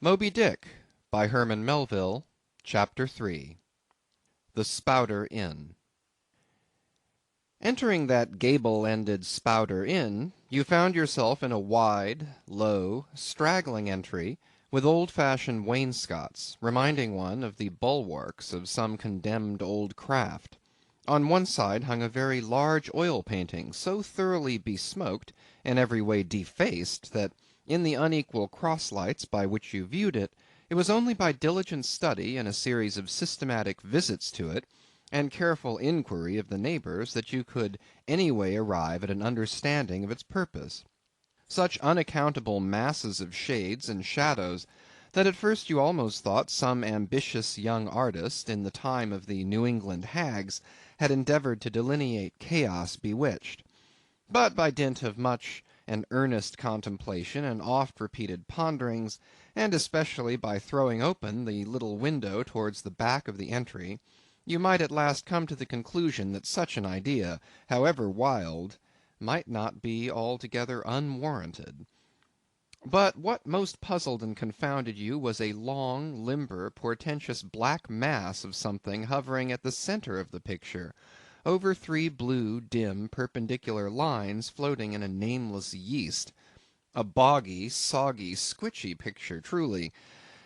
Moby-Dick, by Herman Melville, Chapter 3. The Spouter Inn. Entering that gable-ended Spouter Inn, you found yourself in a wide, low, straggling entry, with old-fashioned wainscots, reminding one of the bulwarks of some condemned old craft. On one side hung a very large oil painting, so thoroughly besmoked, and every way defaced, that in the unequal cross-lights by which you viewed it, it was only by diligent study and a series of systematic visits to it, and careful inquiry of the neighbors, that you could any way arrive at an understanding of its purpose. Such unaccountable masses of shades and shadows, that at first you almost thought some ambitious young artist, in the time of the New England hags, had endeavored to delineate chaos bewitched. But by dint of much and earnest contemplation and oft-repeated ponderings, and especially by throwing open the little window towards the back of the entry, you might at last come to the conclusion that such an idea, however wild, might not be altogether unwarranted. But what most puzzled and confounded you was a long, limber, portentous black mass of something hovering at the centre of the picture, over three blue, dim, perpendicular lines floating in a nameless yeast. A boggy, soggy, squitchy picture truly,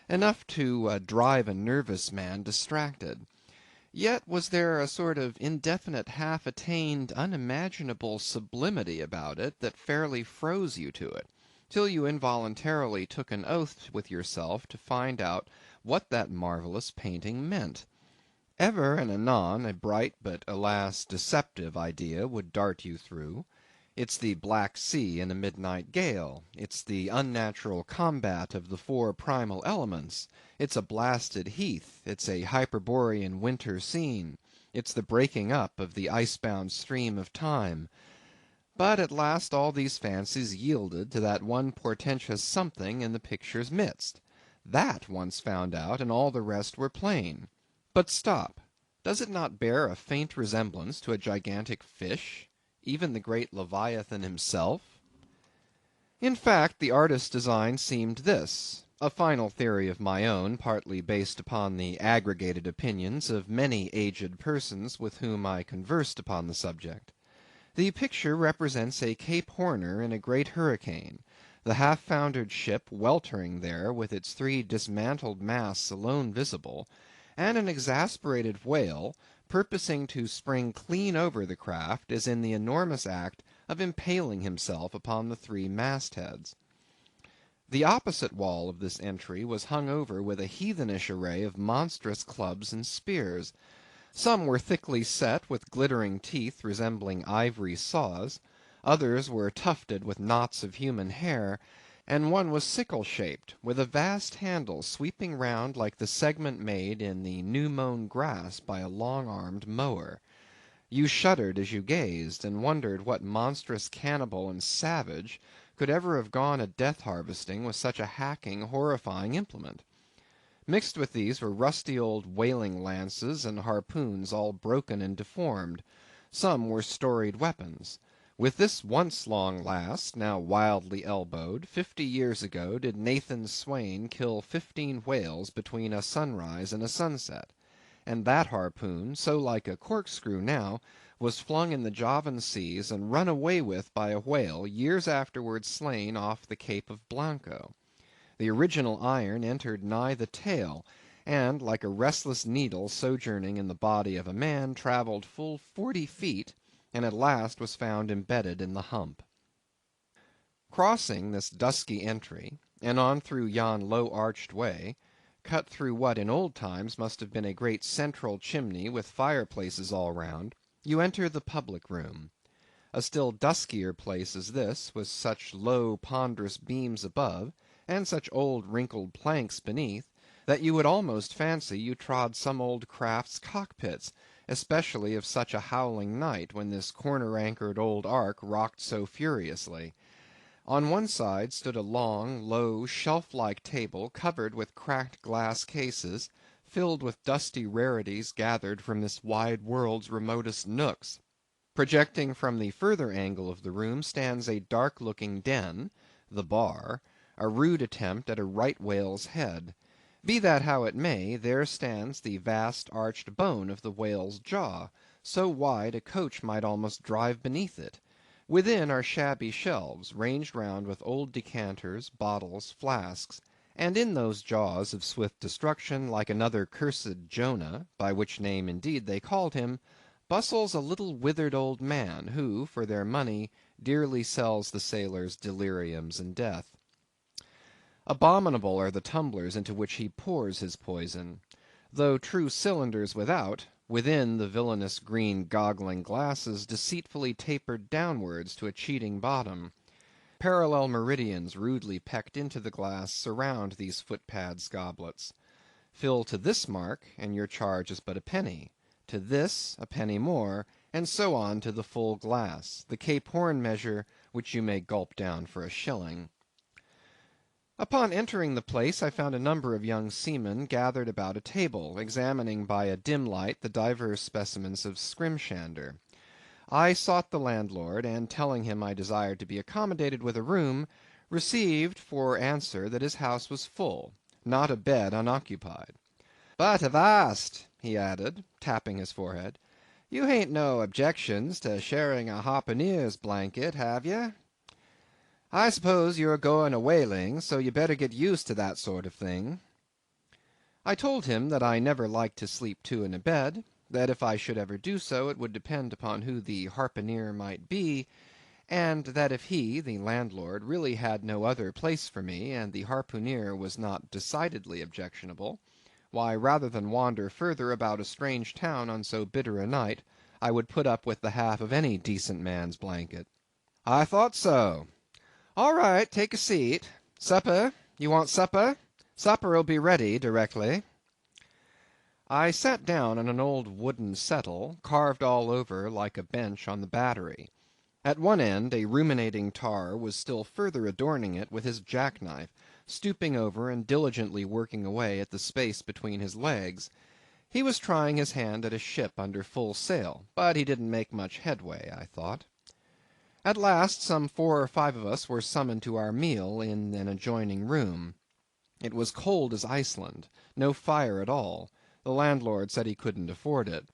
enough to drive a nervous man distracted. Yet was there a sort of indefinite, half-attained, unimaginable sublimity about it that fairly froze you to it, till you involuntarily took an oath with yourself to find out what that marvellous painting meant. Ever and anon a bright but, alas, deceptive idea would dart you through. It's the Black Sea in a midnight gale. It's the unnatural combat of the four primal elements. It's a blasted heath. It's a Hyperborean winter scene. It's the breaking up of the ice-bound stream of time. But at last all these fancies yielded to that one portentous something in the picture's midst. That once found out, and all the rest were plain. But stop! Does it not bear a faint resemblance to a gigantic fish, even the great Leviathan himself? In fact, the artist's design seemed this, a final theory of my own, partly based upon the aggregated opinions of many aged persons with whom I conversed upon the subject. The picture represents a Cape Horner in a great hurricane, the half-foundered ship weltering there with its three dismantled masts alone visible, and an exasperated whale, purposing to spring clean over the craft, is in the enormous act of impaling himself upon the three mastheads. The opposite wall of this entry was hung over with a heathenish array of monstrous clubs and spears. Some were thickly set with glittering teeth resembling ivory saws, others were tufted with knots of human hair, and one was sickle-shaped, with a vast handle sweeping round like the segment made in the new-mown grass by a long-armed mower. You shuddered as you gazed, and wondered what monstrous cannibal and savage could ever have gone a death-harvesting with such a hacking, horrifying implement. Mixed with these were rusty old whaling lances and harpoons all broken and deformed. Some were storied weapons. With this once long last, now wildly elbowed, 50 years ago did Nathan Swain kill 15 whales between a sunrise and a sunset; and that harpoon, so like a corkscrew now, was flung in the Javan seas and run away with by a whale years afterwards slain off the Cape of Blanco. The original iron entered nigh the tail, and, like a restless needle sojourning in the body of a man, travelled full 40 feet, and at last was found embedded in the hump. Crossing this dusky entry, and on through yon low-arched way, cut through what in old times must have been a great central chimney with fireplaces all round, you enter the public room. A still duskier place is this, with such low ponderous beams above, and such old wrinkled planks beneath, that you would almost fancy you trod some old craft's cockpits, especially of such a howling night, when this corner-anchored old ark rocked so furiously. On one side stood a long, low, shelf-like table covered with cracked glass cases, filled with dusty rarities gathered from this wide world's remotest nooks. Projecting from the further angle of the room stands a dark-looking den, the bar, a rude attempt at a right whale's head. Be that how it may, there stands the vast arched bone of the whale's jaw, so wide a coach might almost drive beneath it. Within are shabby shelves, ranged round with old decanters, bottles, flasks, and in those jaws of swift destruction, like another cursed Jonah, by which name indeed they called him, bustles a little withered old man, who, for their money, dearly sells the sailors deliriums and death. Abominable are the tumblers into which he pours his poison. Though true cylinders without, within the villainous green goggling glasses deceitfully tapered downwards to a cheating bottom. Parallel meridians rudely pecked into the glass surround these footpads goblets. Fill to this mark, and your charge is but a penny; to this, a penny more, and so on to the full glass, the Cape Horn measure, which you may gulp down for a shilling. Upon entering the place I found a number of young seamen gathered about a table, examining by a dim light the divers specimens of scrimshander. I sought the landlord, and telling him I desired to be accommodated with a room, received for answer that his house was full, not a bed unoccupied. "But avast," he added, tapping his forehead, "you hain't no objections to sharing a harpooneer's blanket, have ye? I suppose you're going a whaling, so you better get used to that sort of thing." I told him that I never liked to sleep two in a bed, that if I should ever do so, it would depend upon who the harpooneer might be, and that if he, the landlord, really had no other place for me, and the harpooneer was not decidedly objectionable, why, rather than wander further about a strange town on so bitter a night, I would put up with the half of any decent man's blanket. "I thought so. All right, take a seat. Supper? You want supper? Supper'll be ready directly." I sat down on an old wooden settle, carved all over like a bench on the battery. At one end a ruminating tar was still further adorning it with his jackknife, stooping over and diligently working away at the space between his legs. He was trying his hand at a ship under full sail, but he didn't make much headway, I thought. At last some 4 or 5 of us were summoned to our meal in an adjoining room. It was cold as Iceland, no fire at all; the landlord said he couldn't afford it.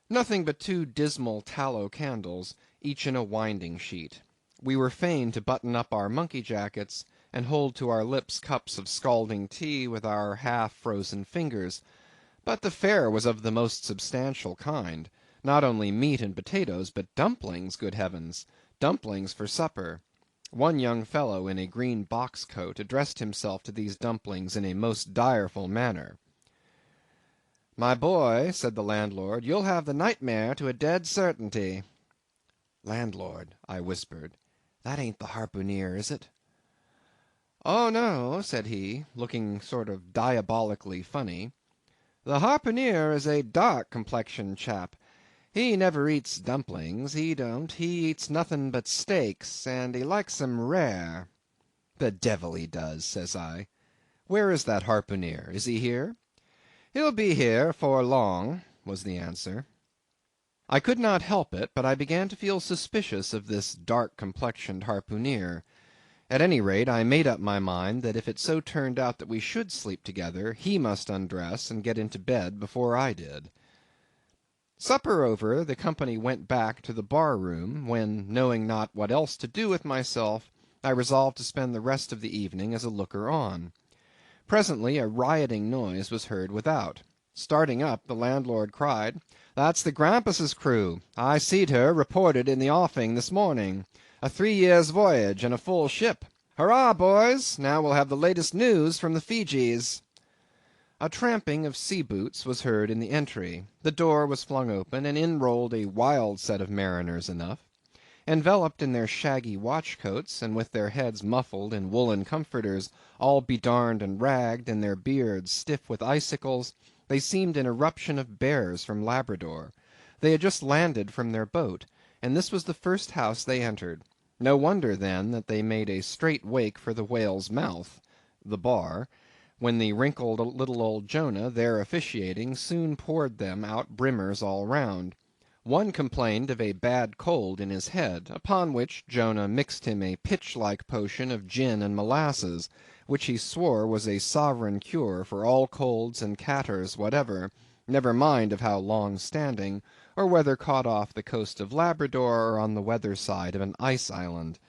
Nothing but 2 dismal tallow candles, each in a winding sheet. We were fain to button up our monkey jackets, and hold to our lips cups of scalding tea with our half frozen fingers. But the fare was of the most substantial kind; not only meat and potatoes, but dumplings, good heavens! Dumplings for supper. One young fellow in a green box coat addressed himself to these dumplings in a most direful manner. "My boy," said the landlord, "you'll have the nightmare to a dead certainty." "Landlord," I whispered, "that ain't the harpooneer, is it?" "Oh no," said he, looking sort of diabolically funny. "The harpooneer is a dark complexioned chap. He never eats dumplings, he don't; he eats nothing but steaks, and he likes 'em rare." "The devil he does," says I. "Where is that harpooneer? Is he here?" "He'll be here 'fore long," was the answer. I could not help it, but I began to feel suspicious of this dark complexioned harpooneer. At any rate, I made up my mind that if it so turned out that we should sleep together, he must undress and get into bed before I did. Supper over, the company went back to the bar room, when, knowing not what else to do with myself, I resolved to spend the rest of the evening as a looker on. Presently a rioting noise was heard without. Starting up, the landlord cried, "That's the Grampus's crew. I seed her reported in the offing this morning. A 3 years' voyage, and a full ship. Hurrah, boys! Now we'll have the latest news from the Feejees." A tramping of sea boots was heard in the entry; the door was flung open, and in rolled a wild set of mariners enough. Enveloped in their shaggy watch coats, and with their heads muffled in woollen comforters, all bedarned and ragged, and their beards stiff with icicles, they seemed an eruption of bears from Labrador. They had just landed from their boat, and this was the first house they entered. No wonder, then, that they made a straight wake for the whale's mouth, the bar, when the wrinkled little old Jonah, there officiating, soon poured them out brimmers all round. One complained of a bad cold in his head, upon which Jonah mixed him a pitch like potion of gin and molasses, which he swore was a sovereign cure for all colds and catarrhs whatever, never mind of how long-standing, or whether caught off the coast of Labrador or on the weather side of an ice island.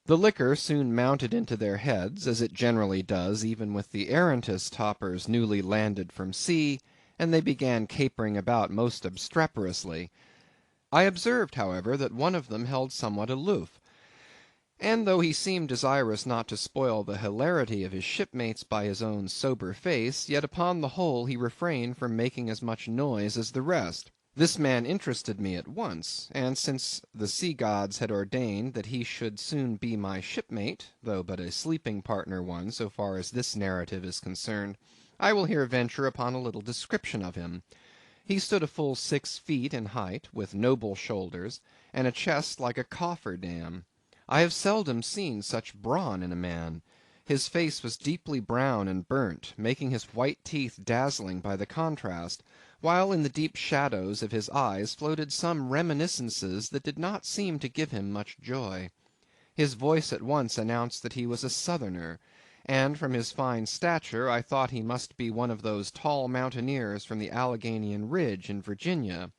The liquor soon mounted into their heads, as it generally does even with the arrantest topers newly landed from sea, and they began capering about most obstreperously. I observed, however, that one of them held somewhat aloof, and though he seemed desirous not to spoil the hilarity of his shipmates by his own sober face, yet upon the whole he refrained from making as much noise as the rest. This man interested me at once, and since the sea gods had ordained that he should soon be my shipmate, though but a sleeping partner one so far as this narrative is concerned, I will here venture upon a little description of him. He stood a full 6 feet in height, with noble shoulders, and a chest like a coffer-dam. I have seldom seen such brawn in a man. His face was deeply brown and burnt, making his white teeth dazzling by the contrast, while in the deep shadows of his eyes floated some reminiscences that did not seem to give him much joy. His voice at once announced that he was a Southerner, and from his fine stature I thought he must be one of those tall mountaineers from the Alleghanian Ridge in Virginia.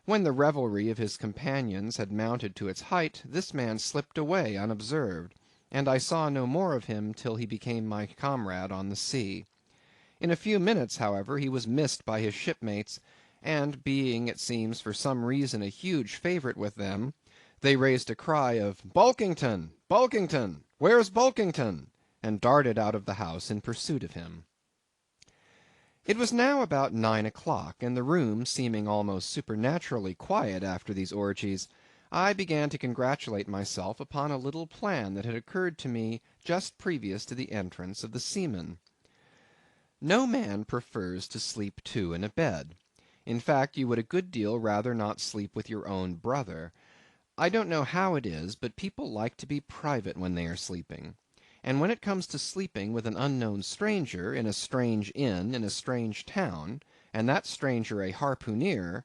When the revelry of his companions had mounted to its height, this man slipped away unobserved, and I saw no more of him till he became my comrade on the sea. In a few minutes, however, he was missed by his shipmates, and being, it seems, for some reason a huge favourite with them, they raised a cry of "Bulkington! Bulkington! Where's Bulkington?" and darted out of the house in pursuit of him. It was now about 9 o'clock, and the room seeming almost supernaturally quiet after these orgies, I began to congratulate myself upon a little plan that had occurred to me just previous to the entrance of the seamen. No man prefers to sleep two in a bed. In fact, you would a good deal rather not sleep with your own brother. I don't know how it is, but people like to be private when they are sleeping. And when it comes to sleeping with an unknown stranger, in a strange inn, in a strange town, and that stranger a harpooneer,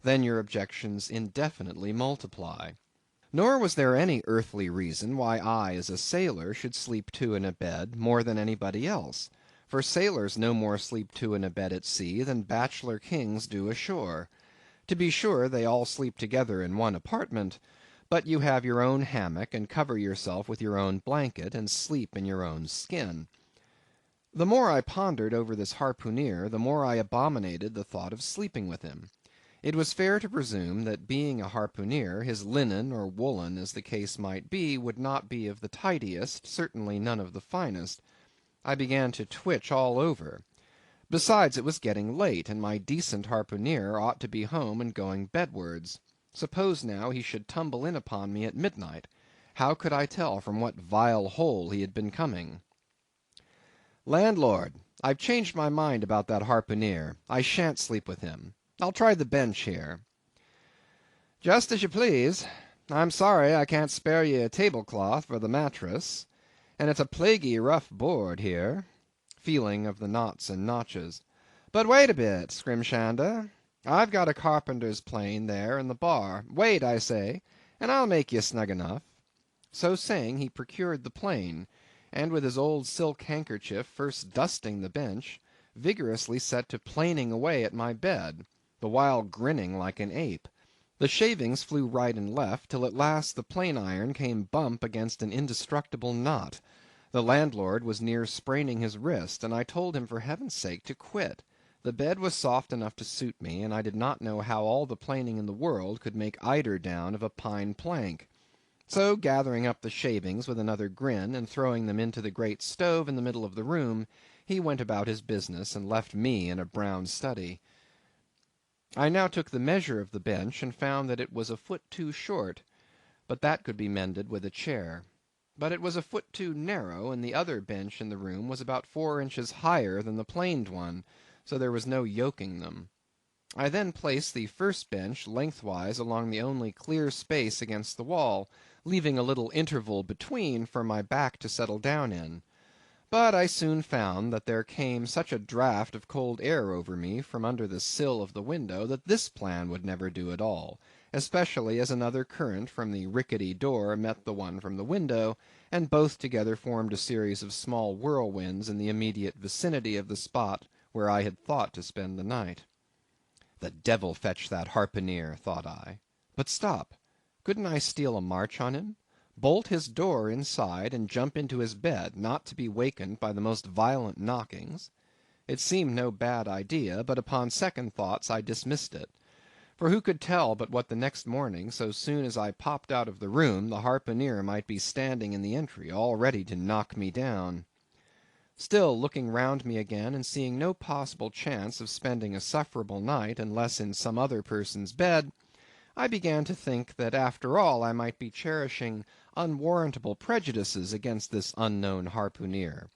then your objections indefinitely multiply. Nor was there any earthly reason why I, as a sailor, should sleep two in a bed more than anybody else, for sailors no more sleep two in a bed at sea than bachelor kings do ashore. To be sure, they all sleep together in one apartment, but you have your own hammock, and cover yourself with your own blanket, and sleep in your own skin. The more I pondered over this harpooneer, the more I abominated the thought of sleeping with him. It was fair to presume that being a harpooneer, his linen or woolen, as the case might be, would not be of the tidiest, certainly none of the finest. I began to twitch all over. Besides, it was getting late, and my decent harpooneer ought to be home and going bedwards. Suppose now he should tumble in upon me at midnight. How could I tell from what vile hole he had been coming? "Landlord, I've changed my mind about that harpooneer. I shan't sleep with him. I'll try the bench here." "Just as you please. I'm sorry I can't spare ye a tablecloth for the mattress, and it's a plaguey rough board here," feeling of the knots and notches. "But wait a bit, Scrimshanda. I've got a carpenter's plane there in the bar. Wait, I say, and I'll make ye snug enough." So saying, he procured the plane, and with his old silk handkerchief first dusting the bench, vigorously set to planing away at my bed, the while grinning like an ape. The shavings flew right and left, till at last the plane iron came bump against an indestructible knot. The landlord was near spraining his wrist, and I told him for heaven's sake to quit. The bed was soft enough to suit me, and I did not know how all the planing in the world could make eider down of a pine plank. So gathering up the shavings with another grin, and throwing them into the great stove in the middle of the room, he went about his business, and left me in a brown study. I now took the measure of the bench, and found that it was a foot too short, but that could be mended with a chair. But it was a foot too narrow, and the other bench in the room was about 4 inches higher than the planed one, so there was no yoking them. I then placed the first bench lengthwise along the only clear space against the wall, leaving a little interval between for my back to settle down in. But I soon found that there came such a draught of cold air over me from under the sill of the window that this plan would never do at all, especially as another current from the rickety door met the one from the window, and both together formed a series of small whirlwinds in the immediate vicinity of the spot where I had thought to spend the night. The devil fetch that harpooneer, thought I. But stop, couldn't I steal a march on him, bolt his door inside, and jump into his bed, not to be wakened by the most violent knockings? It seemed no bad idea, but upon second thoughts I dismissed it. For who could tell but what the next morning, so soon as I popped out of the room, the harpooneer might be standing in the entry, all ready to knock me down? Still, looking round me again, and seeing no possible chance of spending a sufferable night unless in some other person's bed, I began to think that after all I might be cherishing unwarrantable prejudices against this unknown harpooneer.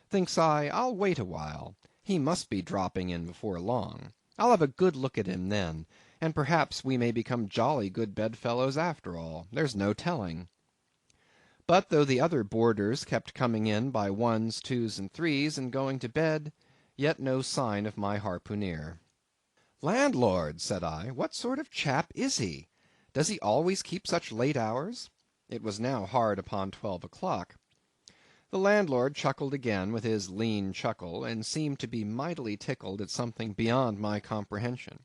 Thinks I, I'll wait a while. He must be dropping in before long. I'll have a good look at him then, and perhaps we may become jolly good bedfellows after all. There's no telling. But though the other boarders kept coming in by ones, twos, and threes, and going to bed, yet no sign of my harpooneer. "Landlord," said I, "what sort of chap is he? Does he always keep such late hours?" It was now hard upon 12 o'clock. The landlord chuckled again with his lean chuckle, and seemed to be mightily tickled at something beyond my comprehension.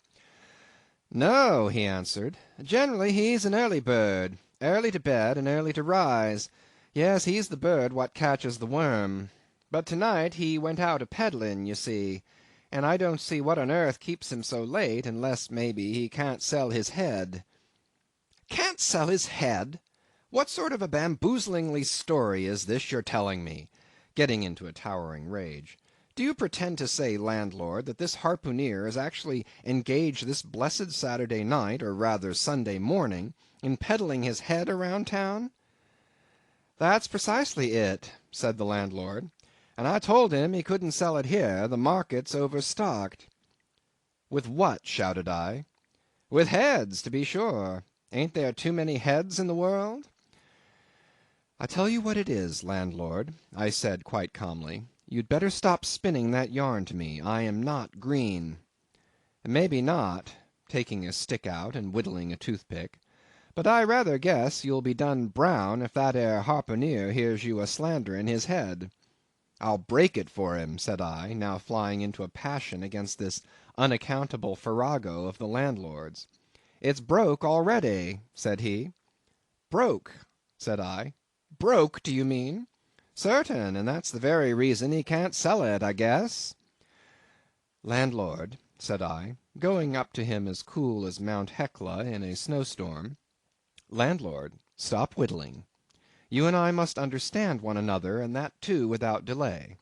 "No," he answered, "generally he's an early bird, early to bed and early to rise. Yes, he's the bird what catches the worm. But to-night he went out a-peddling, you see, and I don't see what on earth keeps him so late, unless, maybe, he can't sell his head." "Can't sell his head! What sort of a bamboozlingly story is this you're telling me?" getting into a towering rage. "Do you pretend to say, landlord, that this harpooneer is actually engaged this blessed Saturday night, or rather Sunday morning, in peddling his head around town?" "That's precisely it," said the landlord, "and I told him he couldn't sell it here, the market's overstocked." "With what?" shouted I. "With heads, to be sure. Ain't there too many heads in the world?" "I tell you what it is, landlord," I said quite calmly, "you'd better stop spinning that yarn to me. I am not green." "Maybe not," taking a stick out and whittling a toothpick, "but I rather guess you'll be done brown if that ere harpooneer hears you a-slandering his head." "I'll break it for him," said I, now flying into a passion against this unaccountable farrago of the landlord's. "It's broke already," said he. "Broke," said I. "Broke, do you mean?" "Certain, and that's the very reason he can't sell it, I guess." "Landlord," said I, going up to him as cool as Mount Hecla in a snowstorm, "landlord, stop whittling. You and I must understand one another, and that too without delay.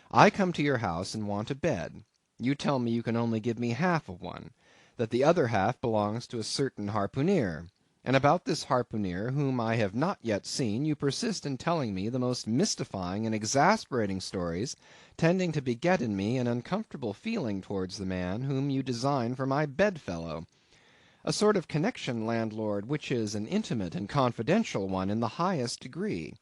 I come to your house and want a bed. You tell me you can only give me half of one, that the other half belongs to a certain harpooneer. And about this harpooneer, whom I have not yet seen, you persist in telling me the most mystifying and exasperating stories, tending to beget in me an uncomfortable feeling towards the man whom you design for my bedfellow. A sort of connection, landlord, which is an intimate and confidential one in the highest degree.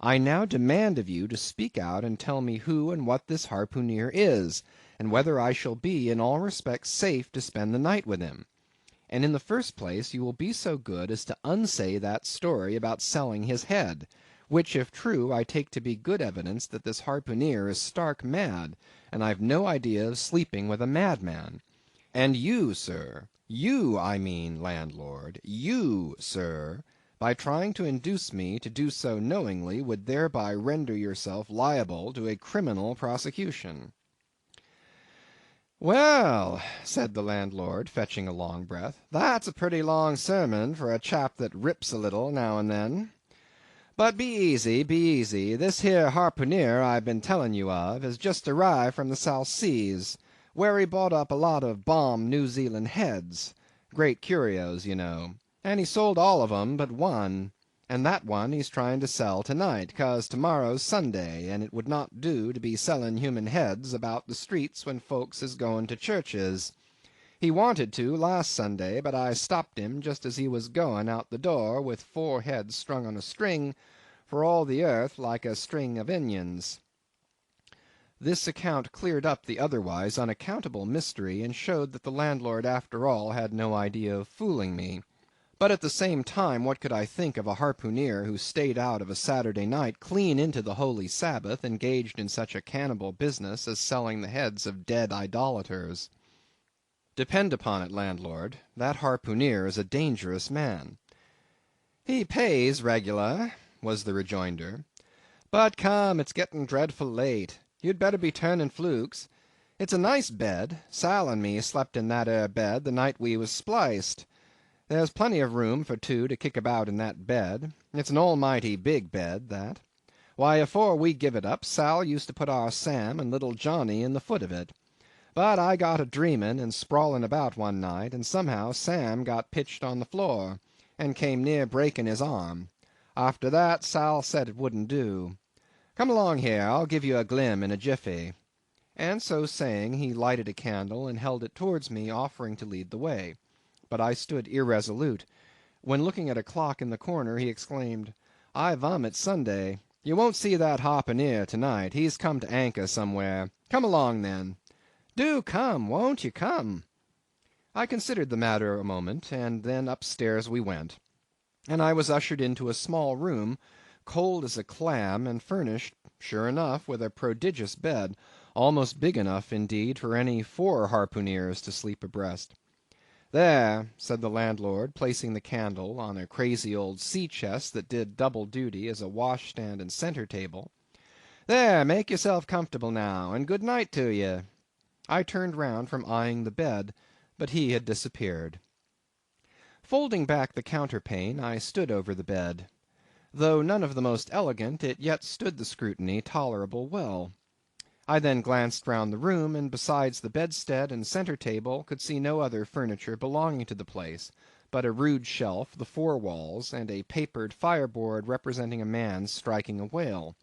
I now demand of you to speak out and tell me who and what this harpooneer is, and whether I shall be in all respects safe to spend the night with him. And in the first place, you will be so good as to unsay that story about selling his head, which, if true, I take to be good evidence that this harpooneer is stark mad, and I've no idea of sleeping with a madman. And you, sir, you, I mean, landlord, you, sir, by trying to induce me to do so knowingly, would thereby render yourself liable to a criminal prosecution." "Well," said the landlord, fetching a long breath, "that's a pretty long sermon for a chap that rips a little now and then. But be easy, be easy. This here harpooneer I've been telling you of has just arrived from the South Seas, where he bought up a lot of bomb New Zealand heads, great curios, you know, and he sold all of 'em but one, and that one he's trying to sell to-night, 'cause to-morrow's Sunday, and it would not do to be selling human heads about the streets when folks is going to churches. He wanted to last Sunday, but I stopped him just as he was going out the door with 4 heads strung on a string, for all the earth like a string of onions." This account cleared up the otherwise unaccountable mystery, and showed that the landlord after all had no idea of fooling me. But at the same time, what could I think of a harpooneer who stayed out of a Saturday night clean into the holy Sabbath, engaged in such a cannibal business as selling the heads of dead idolaters? Depend upon it, landlord, that harpooneer is a dangerous man. He pays regular, was the rejoinder. But come, it's getting dreadful late. You'd better be turning flukes. It's a nice bed. Sal and me slept in that ere bed the night we was spliced. There's plenty of room for two to kick about in that bed. It's an almighty big bed, that. Why, afore we give it up, Sal used to put our Sam and little Johnny in the foot of it. But I got a dreaming and sprawling about one night, and somehow Sam got pitched on the floor, and came near breaking his arm. After that, Sal said it wouldn't do. Come along here, I'll give you a glim in a jiffy. And so saying, he lighted a candle and held it towards me, offering to lead the way. But I stood irresolute, when looking at a clock in the corner, he exclaimed, I vomit Sunday. You won't see that harpooneer to-night. He's come to anchor somewhere. Come along, then. Do come, won't you come? I considered the matter a moment, and then upstairs we went, and I was ushered into a small room, cold as a clam, and furnished, sure enough, with a prodigious bed, almost big enough, indeed, for any 4 harpooneers to sleep abreast. There, said the landlord, placing the candle on a crazy old sea-chest that did double duty as a wash-stand and centre-table. There, make yourself comfortable now, and good night to ye. I turned round from eyeing the bed, but he had disappeared. Folding back the counterpane, I stood over the bed. Though none of the most elegant, it yet stood the scrutiny tolerable well. I then glanced round the room, and besides the bedstead and centre-table, could see no other furniture belonging to the place, but a rude shelf, the 4 walls, and a papered fireboard representing a man striking a whale.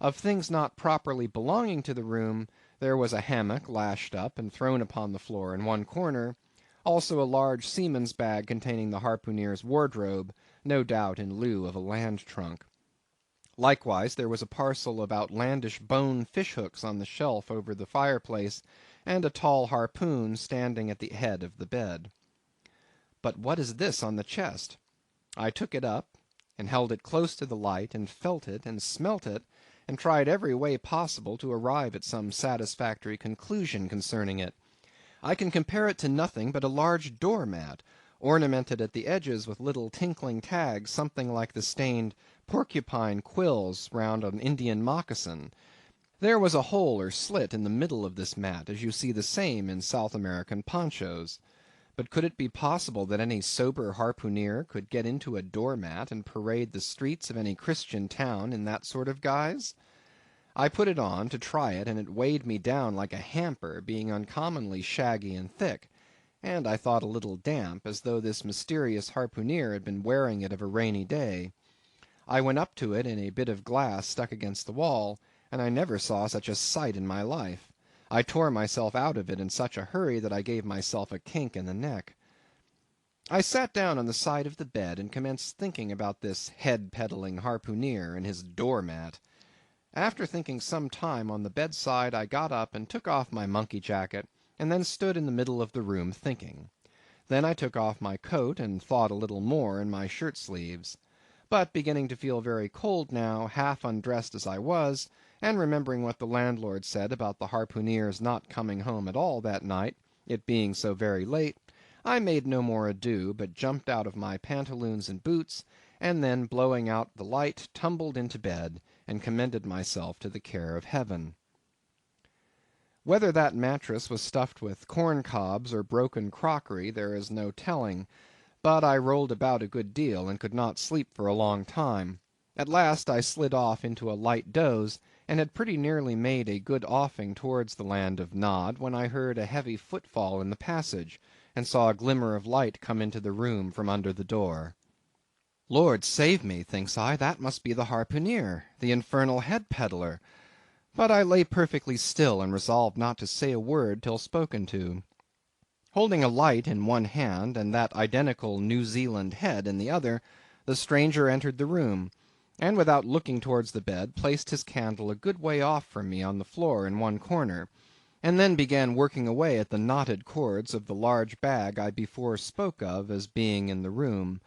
Of things not properly belonging to the room, there was a hammock lashed up and thrown upon the floor in one corner, also a large seaman's bag containing the harpooneer's wardrobe, no doubt in lieu of a land trunk. Likewise there was a parcel of outlandish bone fish-hooks on the shelf over the fireplace, and a tall harpoon standing at the head of the bed. But what is this on the chest? I took it up, and held it close to the light, and felt it, and smelt it, and tried every way possible to arrive at some satisfactory conclusion concerning it. I can compare it to nothing but a large door-mat, ornamented at the edges with little tinkling tags, something like the stained porcupine quills round an Indian moccasin. There was a hole or slit in the middle of this mat, as you see the same in South American ponchos. But could it be possible that any sober harpooneer could get into a door-mat and parade the streets of any Christian town in that sort of guise? I put it on to try it, and it weighed me down like a hamper, being uncommonly shaggy and thick, and I thought a little damp, as though this mysterious harpooneer had been wearing it of a rainy day. I went up to it in a bit of glass stuck against the wall, and I never saw such a sight in my life. I tore myself out of it in such a hurry that I gave myself a kink in the neck. I sat down on the side of the bed and commenced thinking about this head-peddling harpooneer and his door-mat. After thinking some time on the bedside, I got up and took off my monkey jacket, and then stood in the middle of the room thinking. Then I took off my coat and thought a little more in my shirt-sleeves. But beginning to feel very cold now, half undressed as I was, and remembering what the landlord said about the harpooneer's not coming home at all that night, it being so very late, I made no more ado, but jumped out of my pantaloons and boots, and then blowing out the light, tumbled into bed, and commended myself to the care of Heaven. Whether that mattress was stuffed with corn-cobs or broken crockery, there is no telling, but I rolled about a good deal, and could not sleep for a long time. At last I slid off into a light doze, and had pretty nearly made a good offing towards the land of Nod, when I heard a heavy footfall in the passage, and saw a glimmer of light come into the room from under the door. Lord save me, thinks I, that must be the harpooneer, the infernal head-peddler. But I lay perfectly still, and resolved not to say a word till spoken to. Holding a light in one hand, and that identical New Zealand head in the other, the stranger entered the room, and without looking towards the bed, placed his candle a good way off from me on the floor in one corner, and then began working away at the knotted cords of the large bag I before spoke of as being in the room.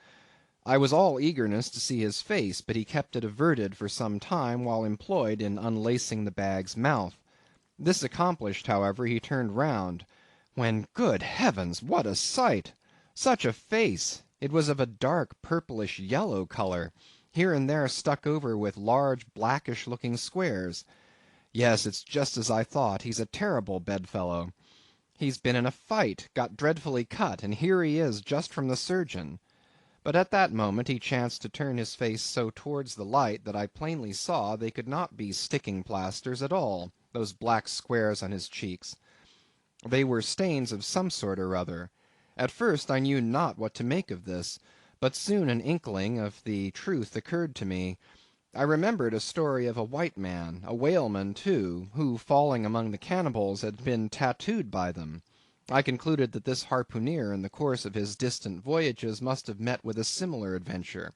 I was all eagerness to see his face, but he kept it averted for some time while employed in unlacing the bag's mouth. This accomplished, however, he turned round, when, good heavens, what a sight! Such a face! It was of a dark purplish yellow colour, here and there stuck over with large blackish looking squares. Yes, it's just as I thought, he's a terrible bedfellow. He's been in a fight, got dreadfully cut, and here he is just from the surgeon. But at that moment he chanced to turn his face so towards the light that I plainly saw they could not be sticking plasters at all, those black squares on his cheeks. They were stains of some sort or other. At first I knew not what to make of this, but soon an inkling of the truth occurred to me. I remembered a story of a white man, a whaleman too, who falling among the cannibals had been tattooed by them. I concluded that this harpooneer in the course of his distant voyages must have met with a similar adventure.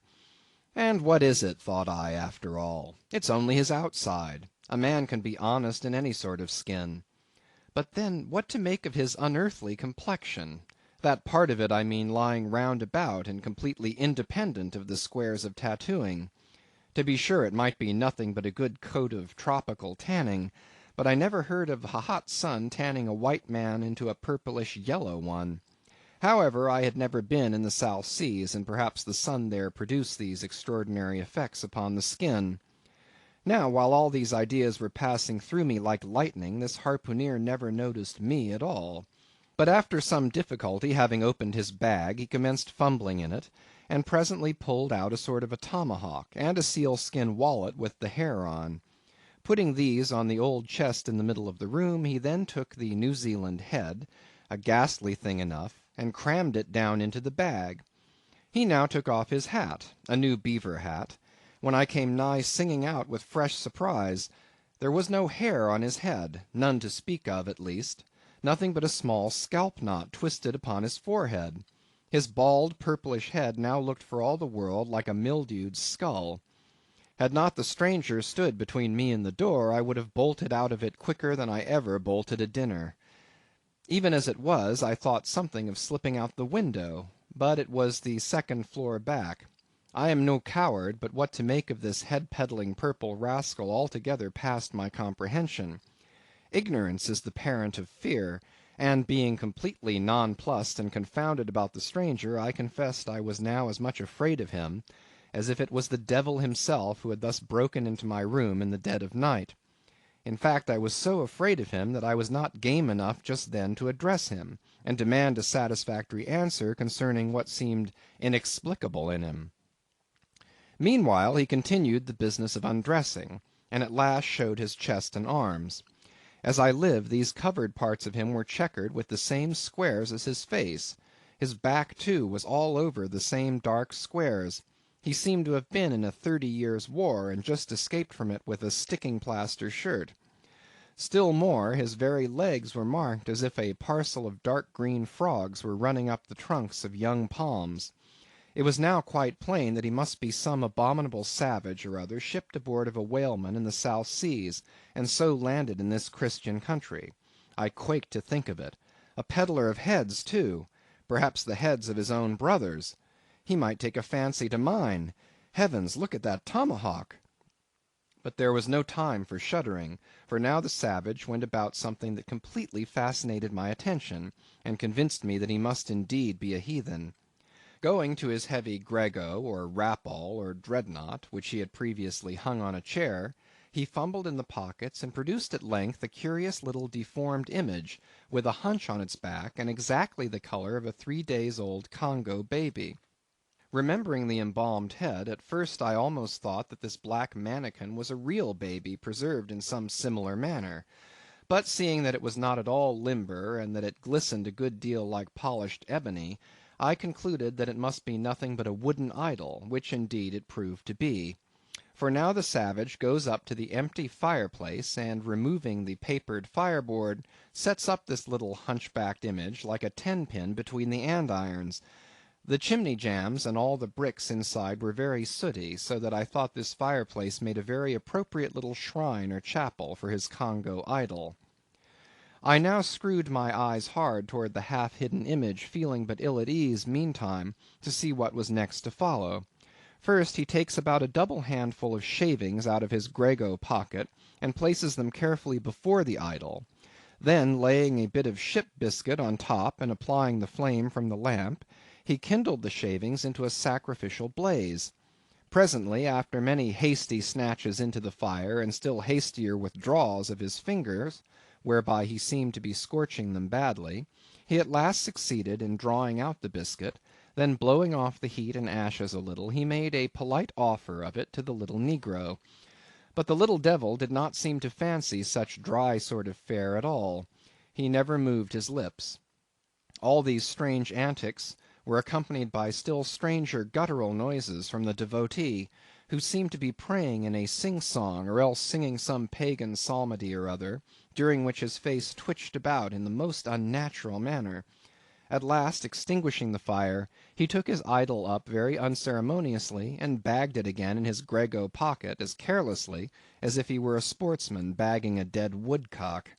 And what is it, thought I, after all? It's only his outside. A man can be honest in any sort of skin. But then what to make of his unearthly complexion? That part of it, I mean, lying round about and completely independent of the squares of tattooing. To be sure, it might be nothing but a good coat of tropical tanning, but I never heard of a hot sun tanning a white man into a purplish yellow one. However, I had never been in the South Seas, and perhaps the sun there produced these extraordinary effects upon the skin. Now, while all these ideas were passing through me like lightning, this harpooneer never noticed me at all. But after some difficulty, having opened his bag, he commenced fumbling in it, and presently pulled out a sort of a tomahawk, and a sealskin wallet with the hair on. Putting these on the old chest in the middle of the room, he then took the New Zealand head, a ghastly thing enough, and crammed it down into the bag. He now took off his hat, a new beaver hat, when I came nigh singing out with fresh surprise. There was no hair on his head, none to speak of at least, nothing but a small scalp knot twisted upon his forehead. His bald purplish head now looked for all the world like a mildewed skull. Had not the stranger stood between me and the door, I would have bolted out of it quicker than I ever bolted a dinner. Even as it was, I thought something of slipping out the window, but it was the second floor back. I am no coward, but what to make of this head-peddling purple rascal altogether passed my comprehension. Ignorance is the parent of fear, and being completely nonplussed and confounded about the stranger, I confessed I was now as much afraid of him as if it was the devil himself who had thus broken into my room in the dead of night. In fact, I was so afraid of him that I was not game enough just then to address him, and demand a satisfactory answer concerning what seemed inexplicable in him. Meanwhile he continued the business of undressing, and at last showed his chest and arms. As I live, these covered parts of him were checkered with the same squares as his face. His back, too, was all over the same dark squares. He seemed to have been in a 30 years' war, and just escaped from it with a sticking-plaster shirt. Still more, his very legs were marked as if a parcel of dark green frogs were running up the trunks of young palms. It was now quite plain that he must be some abominable savage or other shipped aboard of a whaleman in the South Seas, and so landed in this Christian country. I quaked to think of it. A peddler of heads, too; perhaps the heads of his own brothers. He might take a fancy to mine. Heavens, look at that tomahawk! But there was no time for shuddering, for now the savage went about something that completely fascinated my attention, and convinced me that he must indeed be a heathen. Going to his heavy grego, or rapall, or dreadnought, which he had previously hung on a chair, he fumbled in the pockets, and produced at length a curious little deformed image, with a hunch on its back, and exactly the colour of a 3 days-old Congo baby. Remembering the embalmed head, at first I almost thought that this black manikin was a real baby preserved in some similar manner; but seeing that it was not at all limber, and that it glistened a good deal like polished ebony, I concluded that it must be nothing but a wooden idol, which indeed it proved to be. For now the savage goes up to the empty fireplace, and removing the papered fireboard, sets up this little hunchbacked image like a tenpin between the andirons. The chimney jambs and all the bricks inside were very sooty, so that I thought this fireplace made a very appropriate little shrine or chapel for his Congo idol. I now screwed my eyes hard toward the half-hidden image, feeling but ill at ease, meantime, to see what was next to follow. First, he takes about a double handful of shavings out of his grego pocket, and places them carefully before the idol. Then, laying a bit of ship biscuit on top, and applying the flame from the lamp, he kindled the shavings into a sacrificial blaze. Presently, after many hasty snatches into the fire, and still hastier withdrawals of his fingers, whereby he seemed to be scorching them badly, he at last succeeded in drawing out the biscuit, then blowing off the heat and ashes a little, he made a polite offer of it to the little negro. But the little devil did not seem to fancy such dry sort of fare at all. He never moved his lips. All these strange antics were accompanied by still stranger guttural noises from the devotee, who seemed to be praying in a sing-song, or else singing some pagan psalmody or other, during which his face twitched about in the most unnatural manner. At last, extinguishing the fire, he took his idol up very unceremoniously, and bagged it again in his grego pocket as carelessly as if he were a sportsman bagging a dead woodcock.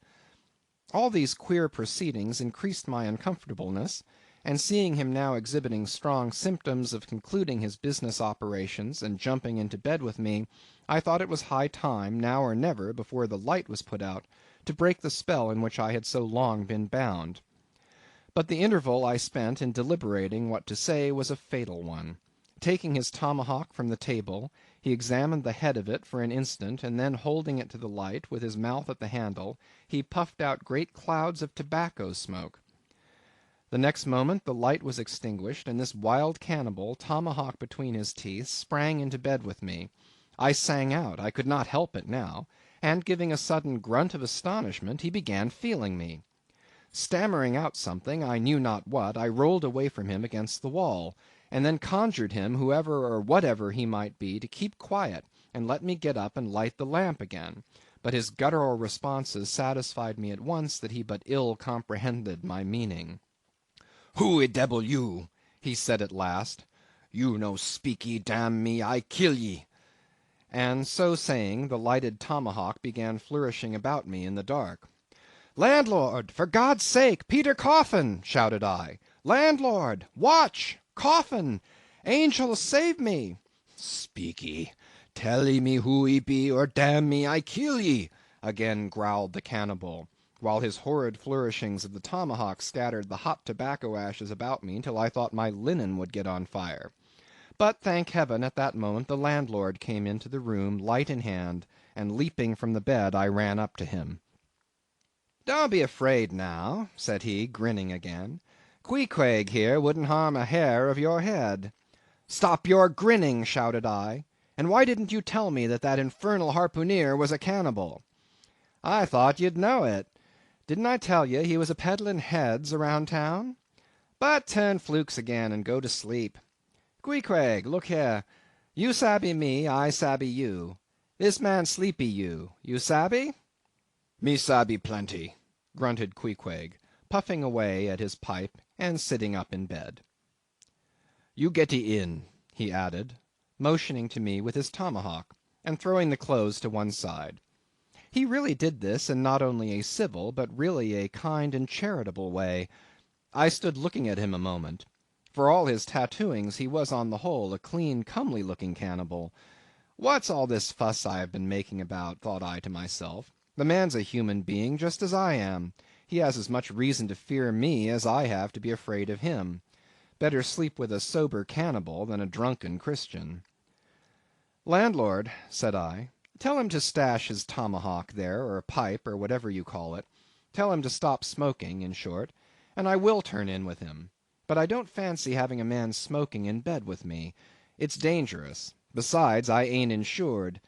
All these queer proceedings increased my uncomfortableness, and seeing him now exhibiting strong symptoms of concluding his business operations and jumping into bed with me, I thought it was high time, now or never, before the light was put out, to break the spell in which I had so long been bound. But the interval I spent in deliberating what to say was a fatal one. Taking his tomahawk from the table, he examined the head of it for an instant, and then holding it to the light, with his mouth at the handle, he puffed out great clouds of tobacco smoke. The next moment the light was extinguished, and this wild cannibal, tomahawk between his teeth, sprang into bed with me. I sang out, I could not help it now, and giving a sudden grunt of astonishment, he began feeling me. Stammering out something, I knew not what, I rolled away from him against the wall, and then conjured him, whoever or whatever he might be, to keep quiet, and let me get up and light the lamp again. But his guttural responses satisfied me at once that he but ill comprehended my meaning. "Who debble you?" he said at last. "You no speakee, damn me, I kill ye." And so saying, the lighted tomahawk began flourishing about me in the dark. "Landlord! For God's sake! Peter Coffin!" shouted I. "Landlord! Watch! Coffin! Angels, save me!" "Speakee! Tell ye me who ye be, or damn me, I kill ye!" again growled the cannibal, while his horrid flourishings of the tomahawk scattered the hot tobacco ashes about me till I thought my linen would get on fire. But, thank heaven, at that moment the landlord came into the room, light in hand, and leaping from the bed, I ran up to him. "Don't be afraid now," said he, grinning again. "Queequeg here wouldn't harm a hair of your head." "Stop your grinning," shouted I. "And why didn't you tell me that infernal harpooneer was a cannibal?" "I thought you'd know it. Didn't I tell ye he was a peddling heads around town? But turn flukes again and go to sleep. Queequeg, look here. You sabby me, I sabby you. This man sleepy you. You sabby?" "Me sabby plenty," grunted Queequeg, puffing away at his pipe and sitting up in bed. "You getty in," he added, motioning to me with his tomahawk, and throwing the clothes to one side. He really did this in not only a civil, but really a kind and charitable way. I stood looking at him a moment. For all his tattooings, he was on the whole a clean, comely looking cannibal. What's all this fuss I have been making about, thought I to myself. The man's a human being just as I am. He has as much reason to fear me as I have to be afraid of him. Better sleep with a sober cannibal than a drunken Christian. "Landlord," said I, "tell him to stash his tomahawk there, or pipe, or whatever you call it. Tell him to stop smoking, in short, and I will turn in with him. But I don't fancy having a man smoking in bed with me. It's dangerous. Besides, I ain't insured."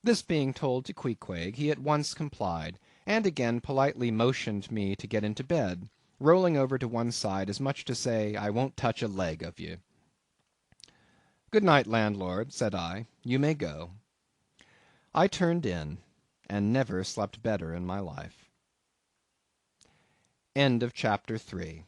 This being told to Queequeg, he at once complied, and again politely motioned me to get into bed, rolling over to one side as much to say, I won't touch a leg of ye. "Good night, landlord," said I. "You may go." I turned in, and never slept better in my life. Chapter 4